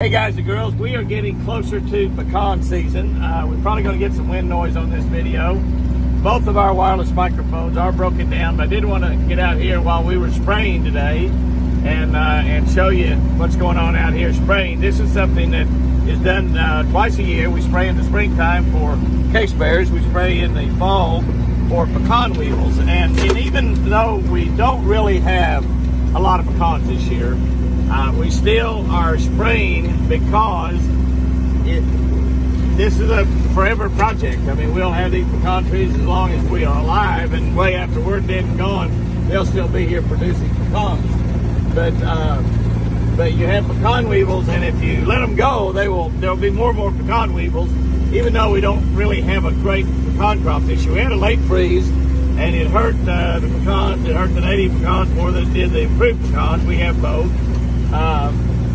Hey guys and girls, we are getting closer to pecan season. We're probably going to get some wind noise on this video. Both of our wireless microphones are broken down, but I did want to get out here while we were spraying today and show you what's going on out here spraying. This is something that is done twice a year. We spray in the springtime for case bears. We spray in the fall for pecan weevils. And even though we don't really have a lot of pecans this year, we still are spraying because this is a forever project. I mean, we'll have these pecan trees as long as we are alive, and way after we're dead and gone, they'll still be here producing pecans. But you have pecan weevils, and if you let them go, there'll be more and more pecan weevils. Even though we don't really have a great pecan crop this year, we had a late freeze, and it hurt the pecans. It hurt the native pecans more than it did the improved pecans. We have both.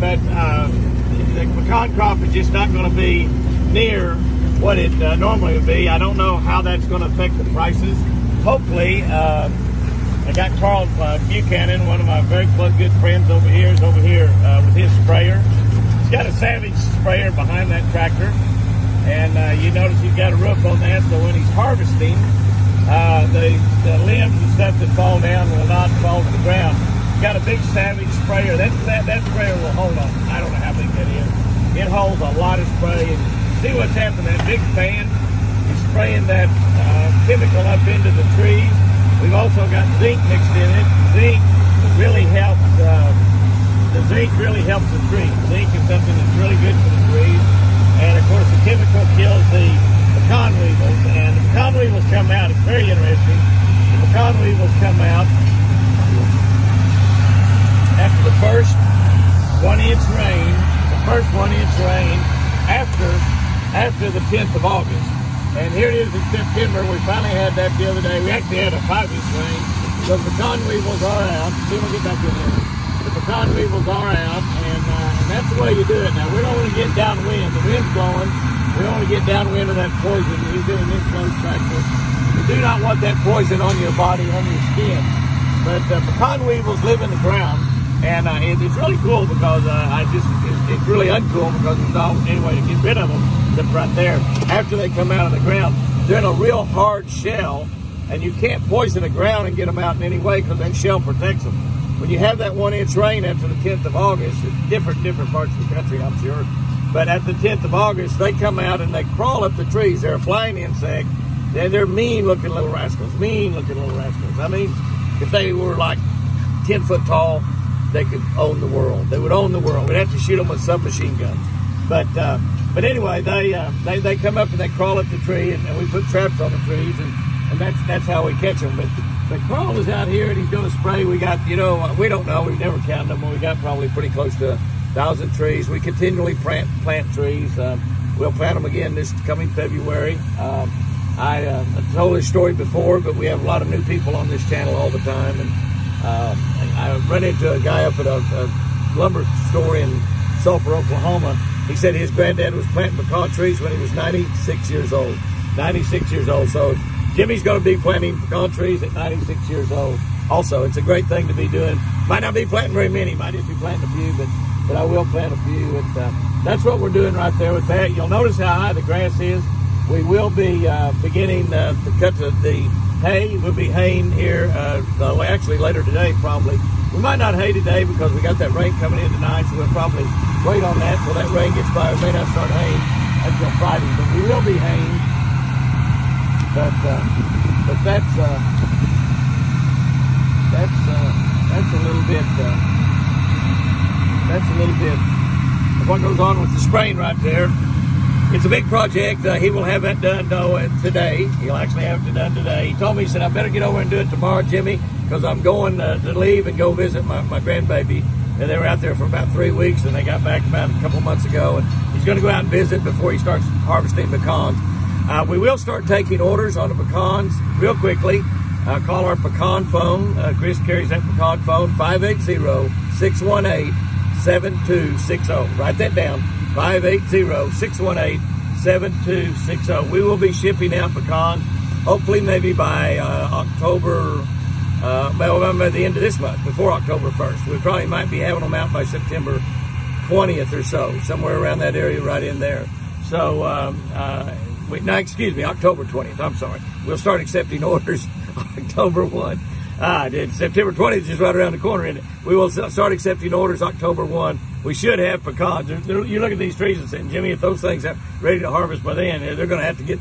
But the pecan crop is just not going to be near what it normally would be. I don't know how that's going to affect the prices. Hopefully, I got Carl Pecan, one of my very close good friends over here, with his sprayer. He's got a Savage sprayer behind that tractor, and you notice he's got a roof on that, so when he's harvesting, the limbs and stuff that fall down will not fall to the ground. Got a big Savage sprayer. That sprayer will hold on. I don't know how big that is. It holds a lot of spray. And see what's happening. That big fan is spraying that chemical up into the trees. We've also got zinc mixed in it. Zinc really helps. The zinc really helps the trees. Zinc is something that's really good for the trees. And of course, the chemical kills the pecan weevils. And the pecan weevils come out. It's very interesting. The pecan weevils come out after the first 1 inch rain, after the 10th of August. And here it is in September. We finally had that the other day. We actually had a 5-inch rain. The pecan weevils are out. See, we'll get back in there. The pecan weevils are out, and that's the way you do it. Now, we don't want to get downwind. The wind's blowing. We don't want to get downwind of that poison. He's doing this close practice. You do not want that poison on your body, on your skin. But pecan weevils live in the ground. And it's really cool because it's really uncool because there's no any way to get rid of them except right there. After they come out of the ground, they're in a real hard shell, and you can't poison the ground and get them out in any way because that shell protects them. When you have that 1-inch rain after the 10th of August, it's different parts of the country, I'm sure, but at the 10th of August, they come out and they crawl up the trees. They're a flying insect, and they're mean-looking little rascals, I mean, if they were like 10 foot tall, they could own the world. They would own the world. We'd have to shoot them with submachine guns. But anyway, they come up and they crawl up the tree, and we put traps on the trees, and that's how we catch them. But Carl is out here and he's going to spray. We got, we don't know. We've never counted them. We got probably pretty close to 1,000 trees. We continually plant trees. We'll plant them again this coming February. I told this story before, but we have a lot of new people on this channel all the time, and I run into a guy up at a lumber store in Sulphur, Oklahoma. He said his granddad was planting pecan trees when he was 96 years old. 96 years old. So Jimmy's going to be planting pecan trees at 96 years old. Also, it's a great thing to be doing. Might not be planting very many. Might just be planting a few, but I will plant a few. And that's what we're doing right there with that. You'll notice how high the grass is. We will be beginning to cut the hay. We'll be haying here, actually later today probably. We might not hay today because we got that rain coming in tonight, so we'll probably wait on that until that rain gets by. We may not start haying until Friday, but we will be haying. But that's a little bit of what goes on with the spraying right there. It's a big project. He will have that done today. He'll actually have it done today. He told me, he said, I better get over and do it tomorrow, Jimmy, because I'm going to leave and go visit my grandbaby. And they were out there for about 3 weeks, and they got back about a couple months ago. And he's going to go out and visit before he starts harvesting pecans. We will start taking orders on the pecans real quickly. Call our pecan phone. Chris carries that pecan phone, 580-618-7260. Write that down. 580-618-7260. We will be shipping out pecans, hopefully maybe by October, by the end of this month, before October 1st. We probably might be having them out by September 20th or so, somewhere around that area right in there. So, no, excuse me, October 20th, I'm sorry. We'll start accepting orders October 1. September 20th is just right around the corner, isn't it? We will start accepting orders October 1. We should have pecans. You look at these trees and say, Jimmy, if those things are ready to harvest by then, they're going to have to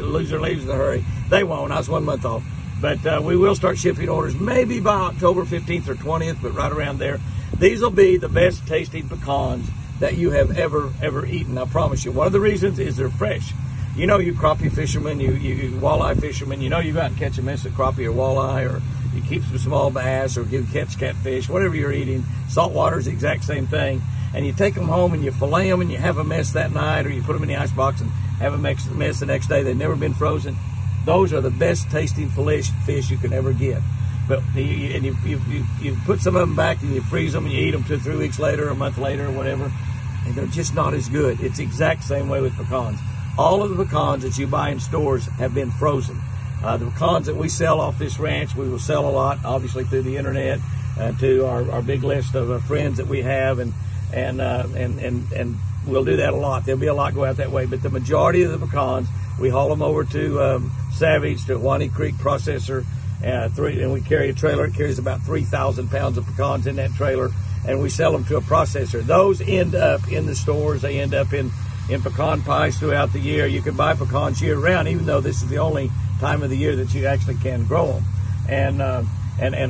lose their leaves in a hurry. They won't. I was 1 month off. But we will start shipping orders maybe by October 15th or 20th, but right around there. These will be the best tasting pecans that you have ever eaten. I promise you. One of the reasons is they're fresh. You know, you crappie fishermen, you walleye fishermen, you know you go out and catch a mess of crappie or walleye, or you keep some small bass, or catch catfish, whatever you're eating. Saltwater is the exact same thing. And you take them home and you fillet them and you have a mess that night, or you put them in the icebox and have a mess the next day. They've never been frozen. Those are the best tasting fish you can ever get. But you put some of them back and you freeze them and you eat them 2 or 3 weeks later, a month later, or whatever, and they're just not as good. It's the exact same way with pecans. All of the pecans that you buy in stores have been frozen. The pecans that we sell off this ranch, we will sell a lot, obviously through the internet, to our big list of friends that we have, and we'll do that a lot. There'll be a lot go out that way, but the majority of the pecans, we haul them over to Savage, to Wani Creek Processor, and we carry a trailer. It carries about 3,000 pounds of pecans in that trailer, and we sell them to a processor. Those end up in the stores. They end up in pecan pies throughout the year. You can buy pecans year round, even though this is the only time of the year that you actually can grow them and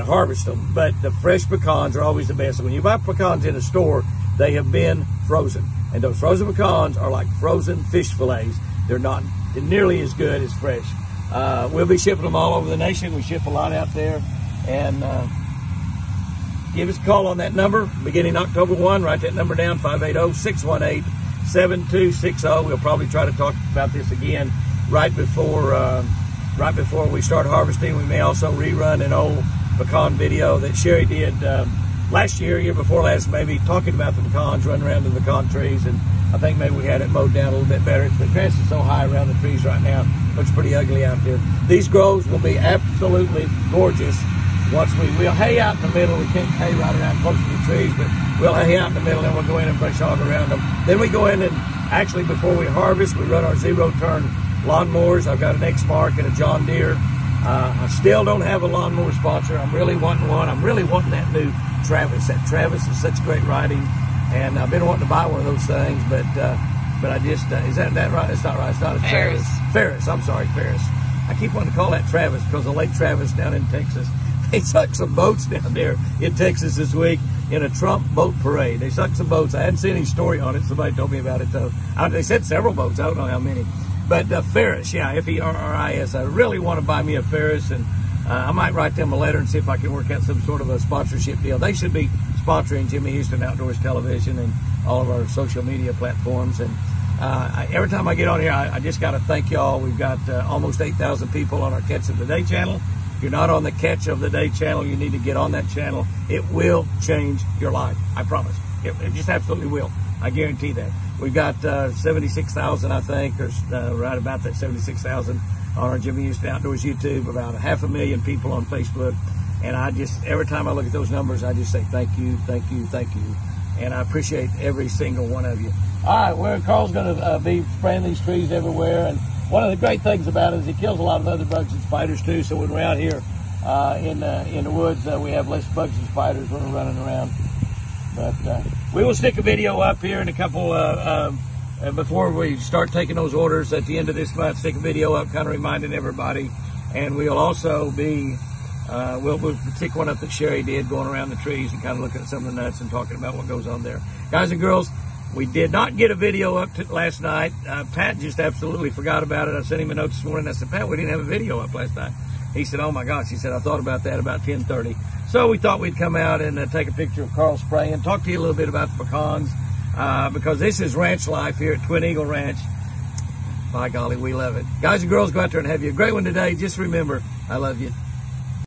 harvest them. But the fresh pecans are always the best. When you buy pecans in a store, they have been frozen, and those frozen pecans are like frozen fish fillets. They're not nearly as good as fresh. We'll be shipping them all over the nation. We ship a lot out there, and give us a call on that number beginning October 1. Write that number down, 580-618-7260. We'll probably try to talk about this again right before we start harvesting. We may also rerun an old pecan video that Sherry did last year before last, maybe talking about the pecans, running around the pecan trees, and I think maybe we had it mowed down a little bit better. The grass is so high around the trees right now, looks pretty ugly out there. These groves will be absolutely gorgeous once we'll hay out in the middle. We can't hay right around close to the trees, but we'll hay out in the middle, and we'll go in and brush hog around them. Then we go in and actually, before we harvest, we run our zero-turn lawnmowers. I've got an X-Mark and a John Deere. I still don't have a lawnmower sponsor. I'm really wanting one. I'm really wanting that new Travis. That Travis is such great riding, and I've been wanting to buy one of those things, but I just, is that right? It's not right. It's not a Travis. Ferris. I'm sorry, Ferris. I keep wanting to call that Travis because of Lake Travis down in Texas. They sucked some boats down there in Texas this week in a Trump boat parade. They sucked some boats. I hadn't seen any story on it. Somebody told me about it, though. They said several boats. I don't know how many. But Ferris, yeah, F-E-R-R-I-S. I really want to buy me a Ferris, and I might write them a letter and see if I can work out some sort of a sponsorship deal. They should be sponsoring Jimmy Houston Outdoors Television and all of our social media platforms. And every time I get on here, I just got to thank y'all. We've got almost 8,000 people on our Catch of the Day channel. If you're not on the Catch of the Day channel, you need to get on that channel. It will change your life. I promise. It just absolutely will. I guarantee that. We've got 76,000, I think, or right about that 76,000 on our Jimmy Houston Outdoors YouTube, about 500,000 people on Facebook. And every time I look at those numbers, I just say thank you, thank you, thank you. And I appreciate every single one of you. All right, Carl's going to be spraying these trees everywhere. And one of the great things about it is he kills a lot of other bugs and spiders too. So when we're out here in the woods, we have less bugs and spiders when we're running around. But we will stick a video up here in a couple, before we start taking those orders at the end of this month, stick a video up kind of reminding everybody. And we'll also be, we'll stick one up that Sherry did going around the trees and kind of looking at some of the nuts and talking about what goes on there. Guys and girls, we did not get a video up last night. Pat just absolutely forgot about it. I sent him a note this morning. I said, Pat, we didn't have a video up last night. He said, oh my gosh. He said, I thought about that about 10:30. So we thought we'd come out and take a picture of Carl spraying, talk to you a little bit about the pecans, because this is ranch life here at Twin Eagle Ranch. By golly, we love it. Guys and girls, go out there and have you a great one today. Just remember, I love you.